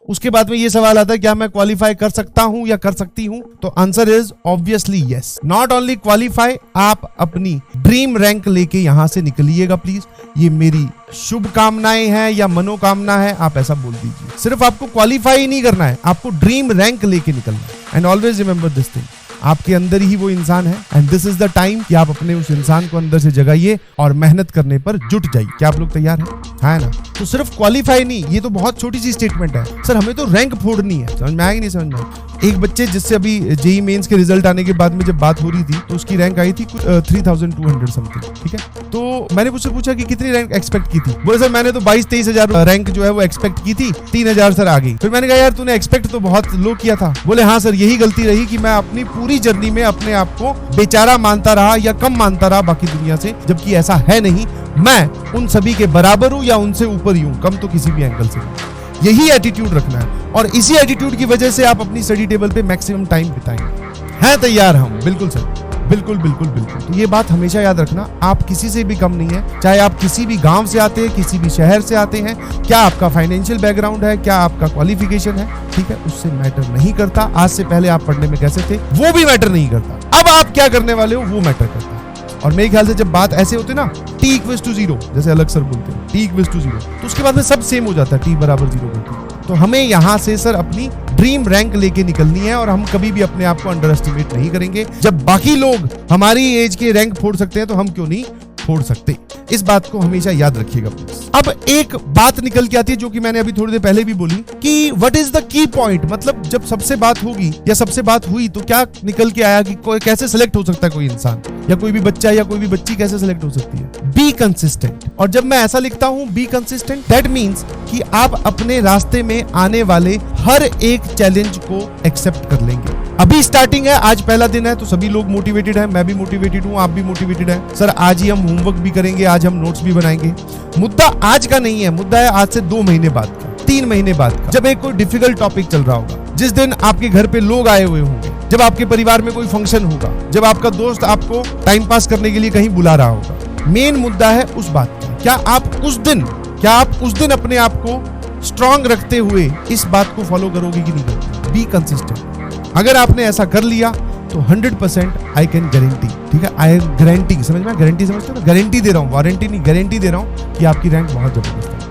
उसके बाद में ये सवाल आता है क्या मैं क्वालिफाई कर सकता हूं या कर सकती हूं? तो answer is obviously yes. Not only qualify, आप अपनी ड्रीम रैंक लेके यहां से निकलिएगा प्लीज। ये मेरी शुभकामनाएं हैं या मनोकामना है, आप ऐसा बोल दीजिए। सिर्फ आपको क्वालिफाई ही नहीं करना है, आपको ड्रीम रैंक लेके निकलना है। And always remember this thing, आपके अंदर ही वो इंसान है and this is the time कि आप अपने उस इंसान को अंदर से जगाइए और मेहनत करने पर जुट जाइए। क्या आप लोग तैयार हैं? है ना? तो सिर्फ क्वालिफाई नहीं, ये तो बहुत छोटी सी स्टेटमेंट है। सर हमें तो रैंक फोड़नी है, समझ में आएगी? नहीं समझ में। एक बच्चे जिससे अभी जेईई मेंस के रिजल्ट आने के बाद में जब बात हो रही थी तो उसकी रैंक आई थी 3200 समथिंग, ठीक है। तो मैंने मुझसे पूछा कि कितनी रैंक एक्सपेक्ट की थी? बोले सर मैंने तो 22-23 हजार रैंक जो है वो एक्सपेक्ट की थी, 3000 सर आ गई। फिर मैंने कहा यार तूने एक्सपेक्ट तो बहुत लो किया था। बोले हाँ सर यही गलती रही कि मैं अपनी पूरी जर्नी में अपने आप को बेचारा मानता रहा या कम मानता रहा बाकी दुनिया से, जबकि ऐसा है नहीं। मैं उन सभी के बराबर हूं या उनसे ऊपर ही हूं, कम तो किसी भी एंगल से। यही एटीट्यूड रखना है और इसी एटीट्यूड की वजह से आप अपनी स्टडी टेबल पे मैक्सिमम टाइम बिताएंगे। हैं तैयार हम? बिल्कुल सर, बिल्कुल बिल्कुल बिल्कुल। तो ये बात हमेशा याद रखना, आप किसी से भी कम नहीं है, चाहे आप किसी भी गांव से आते हैं, किसी भी शहर से आते हैं, क्या आपका फाइनेंशियल बैकग्राउंड है, क्या आपका क्वालिफिकेशन है, ठीक है, उससे मैटर नहीं करता। आज से पहले आप पढ़ने में कैसे थे वो भी मैटर नहीं करता, अब आप क्या करने वाले हो वो मैटर करता है। और मेरे ख्याल से जब बात ऐसे होती है ना, t=0 जैसे अलग सर बोलते हैं, t=0, तो उसके बाद में सब सेम हो जाता है, t = 0। तो हमें यहाँ से सर अपनी ड्रीम रैंक लेके निकलनी है और हम कभी भी अपने आप को अंडर एस्टिमेट नहीं करेंगे। जब बाकी लोग हमारी एज के रैंक फोड़ सकते हैं तो हम क्यों नहीं फोड़ सकते? इस बात को हमेशा याद रखिएगा प्लीज। अब एक बात निकल के आती है जो कि मैंने अभी थोड़ी देर पहले भी बोली कि what is the key point, मतलब जब सबसे बात होगी या सबसे बात हुई तो क्या निकल के आया कि कोई कैसे सिलेक्ट हो सकता है कोई इंसान या कोई भी बच्चा या कोई भी बच्ची कैसे सिलेक्ट हो सकती है? Be consistent. और जब मैं ऐसा लिखता हूं बी कंसिस्टेंट, दैट मीन्स कि आप अपने रास्ते में आने वाले हर एक चैलेंज को एक्सेप्ट कर लेंगे। अभी स्टार्टिंग है, आज पहला दिन है तो सभी लोग मोटिवेटेड हैं, मैं भी मोटिवेटेड हूं, आप भी मोटिवेटेड हैं। सर आज ही हम होमवर्क भी करेंगे, आज हम नोट्स भी बनाएंगे। मुद्दा आज का नहीं है, मुद्दा है आज से 2 महीने बाद का, 3 महीने बाद का, जब एक कोई डिफिकल्ट टॉपिक चल रहा होगा, जिस दिन आपके घर पे लोग आए हुए होंगे, जब आपके परिवार में कोई फंक्शन होगा, जब आपका दोस्त आपको टाइम पास करने के लिए कहीं बुला रहा होगा। मेन मुद्दा है उस बात का, क्या आप उस दिन अपने आप को स्ट्रांग रखते हुए इस बात को फॉलो करोगे कि नहीं करोगे? Be consistent. अगर आपने ऐसा कर लिया तो 100% आई कैन गारंटी, ठीक है, आई गारंटी, समझ में, गारंटी समझते हो ना, गारंटी दे रहा हूँ, वारंटी नहीं, गारंटी दे रहा हूँ कि आपकी रैंक बहुत जबरदस्त है।